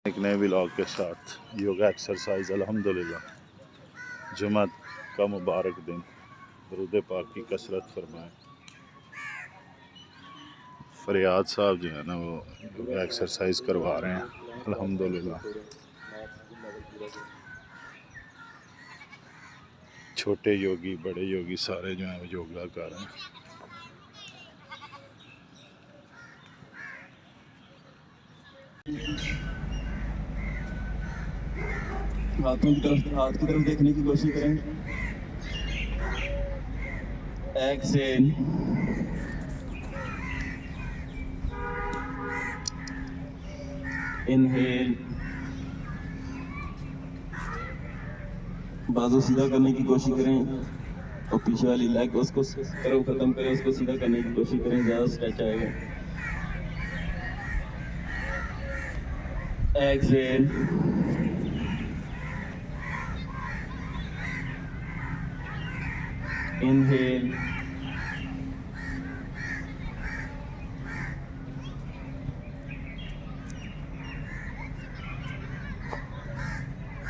एक नए व्लॉग के साथ योगा एक्सरसाइज अल्हम्दुलिल्लाह जुम्मत का मुबारक दिन दरूद पाक की कसरत फरमाएं। फरियाद साहब जो है ना वो योगा एक्सरसाइज करवा रहे हैं अल्हम्दुलिल्लाह। छोटे योगी बड़े योगी सारे जो हैं वो योगा कर रहे हैं। हाथ की तरफ देखने की कोशिश करें। एक्सेल, इनहेल, बाजू सीधा करने की कोशिश करें और पीछे वाली लेग उसको खत्म करें, उसको सीधा करने की कोशिश करें, ज़्यादा स्ट्रेच आएगा। एक्सेल, इनहेल,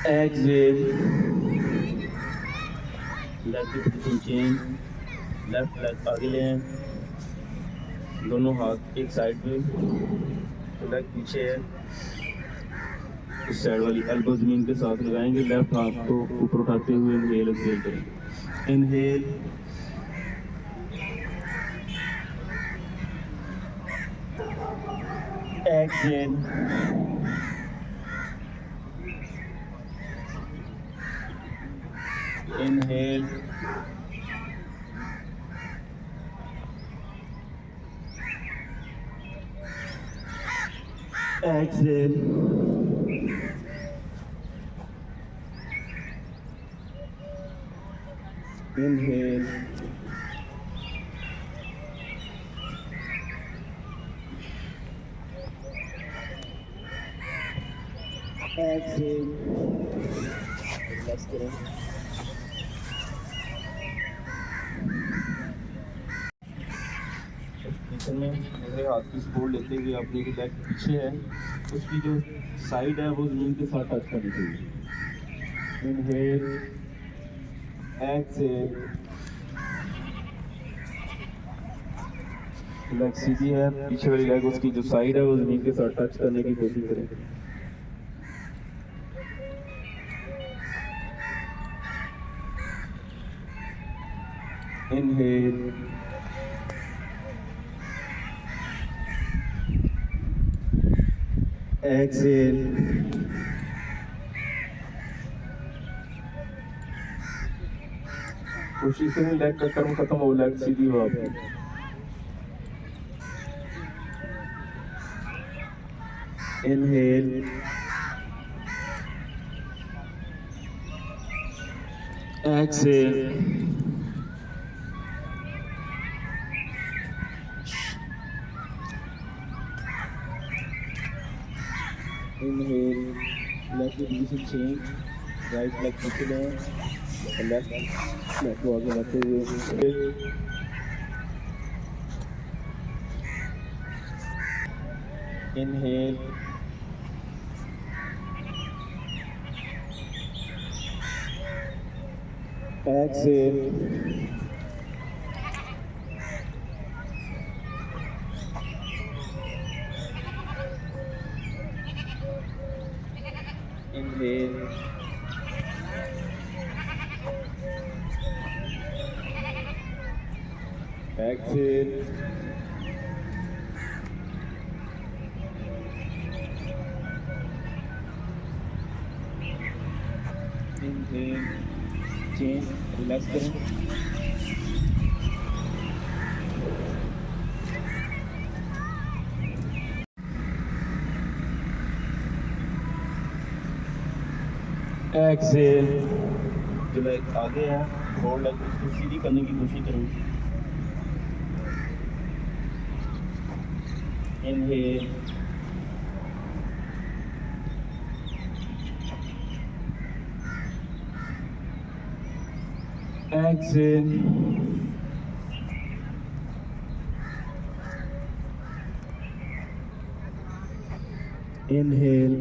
एक्सेल, लेग की पोजीशन चेंज, लेफ्ट लेग आगे ले आएं, दोनों हाथ एक साइड पे, लेग पीछे है, इस साइड वाली एल्बो जमीन के साथ लगाएंगे, लेफ्ट हाथ को ऊपर उठाते हुए इनहेल एक्सेल करें। Inhale, exhale, inhale, exhale, inhale, exhale, relax करें। किचन में मेरे हाथ की सपोर्ट लेते हुए अपनी जो लेग पीछे है उसकी जो साइड है वो जमीन के साथ टच करनी चाहिए। इनहेल, एक्सेल, लेग सीधी है, पीछे वाली लेग उसकी जो साइड है वो जमीन के साथ टच करने की कोशिश करें। इनहेल, एक्सेल, कोशिश करें लेग का कर्म खत्म हो, लेग सीधी हो आपकी। इनहेल, एक्सेल, इनहेल, लेग की पोजीशन चेंज, राइट लेग पीछे लें, लेफ्ट लेग को आगे लाते हुए inhale, exhale, inhale, exhale, inhale, change, relax करें। एक्सेल, जो लेग आगे है फोर लेग उसको सीधी करने की कोशिश करें। Inhale, exhale, inhale,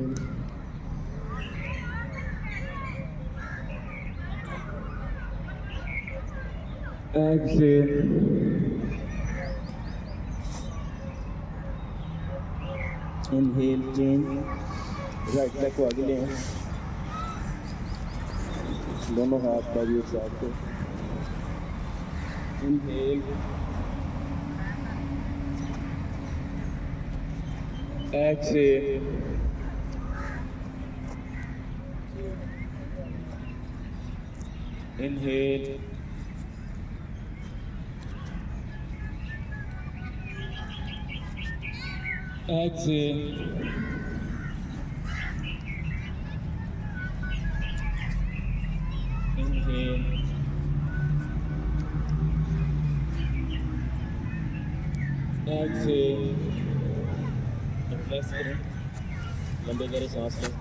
Exhale. Inhale, change. Right leg को आगे ले आएं। दोनों हाथ बाजू एक साथ पे। Inhale, exhale, inhale, exhale, inhale, exhale, relax करें, लंबे गहरे सांस लें।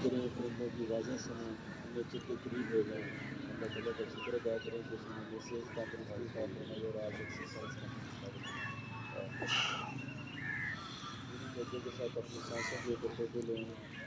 करें परिंदों की आवाज़ें सुनें, नेचर के करीब हो जाएं, अल्लाह ताला का शुक्र अदा करें कि उसने जैसे तंदुरुस्ती का देना और आप एक्सरसाइज करने के साथ अपनी सांसों के ऊपर फोटो लें।